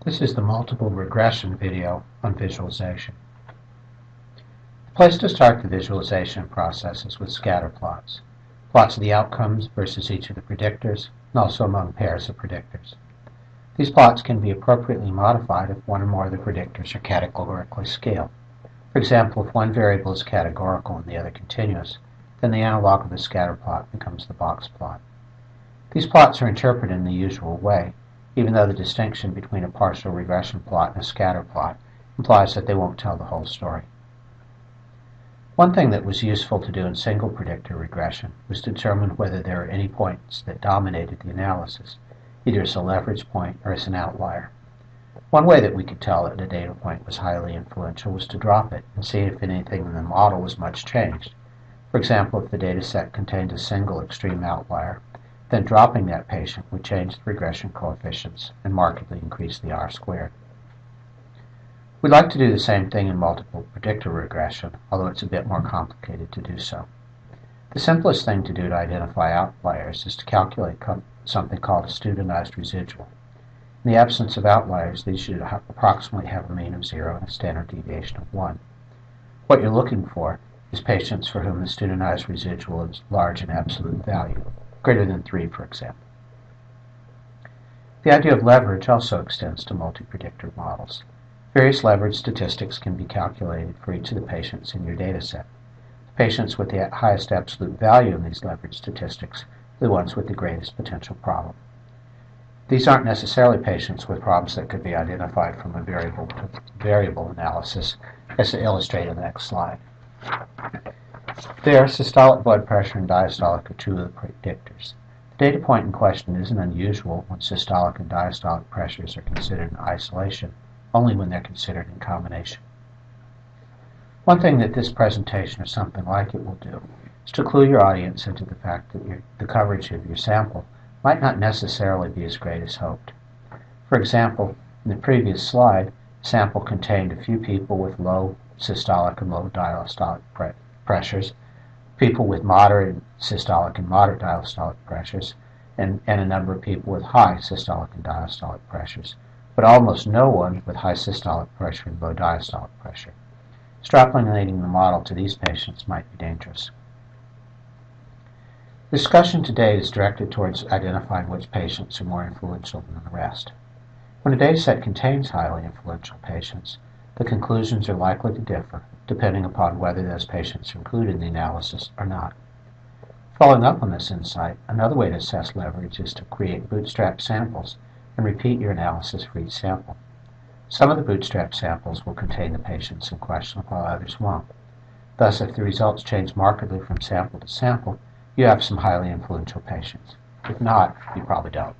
This is the multiple regression video on visualization. The place to start the visualization process is with scatter plots. Plots of the outcomes versus each of the predictors, and also among pairs of predictors. These plots can be appropriately modified if one or more of the predictors are categorically scaled. For example, if one variable is categorical and the other continuous, then the analog of the scatter plot becomes the box plot. These plots are interpreted in the usual way, even though the distinction between a partial regression plot and a scatter plot implies that they won't tell the whole story. One thing that was useful to do in single predictor regression was to determine whether there are any points that dominated the analysis, either as a leverage point or as an outlier. One way that we could tell that a data point was highly influential was to drop it and see if anything in the model was much changed. For example, if the data set contained a single extreme outlier, then dropping that patient would change the regression coefficients and markedly increase the R-squared. We'd like to do the same thing in multiple predictor regression, although it's a bit more complicated to do so. The simplest thing to do to identify outliers is to calculate something called a studentized residual. In the absence of outliers, these should approximately have a mean of 0 and a standard deviation of 1. What you're looking for is patients for whom the studentized residual is large in absolute value, greater than 3, for example. The idea of leverage also extends to multi-predictor models. Various leverage statistics can be calculated for each of the patients in your data set. The patients with the highest absolute value in these leverage statistics are the ones with the greatest potential problem. These aren't necessarily patients with problems that could be identified from a variable analysis, as illustrated in the next slide. There, systolic blood pressure and diastolic are two of the predictors. The data point in question isn't unusual when systolic and diastolic pressures are considered in isolation, only when they're considered in combination. One thing that this presentation or something like it will do is to clue your audience into the fact that the coverage of your sample might not necessarily be as great as hoped. For example, in the previous slide, the sample contained a few people with low systolic and low diastolic pressures, people with moderate systolic and moderate diastolic pressures, and a number of people with high systolic and diastolic pressures, but almost no one with high systolic pressure and low diastolic pressure. Extrapolating the model to these patients might be dangerous. The discussion today is directed towards identifying which patients are more influential than the rest. When a dataset contains highly influential patients, the conclusions are likely to differ, depending upon whether those patients are included in the analysis or not. Following up on this insight, another way to assess leverage is to create bootstrap samples and repeat your analysis for each sample. Some of the bootstrap samples will contain the patients in question, while others won't. Thus, if the results change markedly from sample to sample, you have some highly influential patients. If not, you probably don't.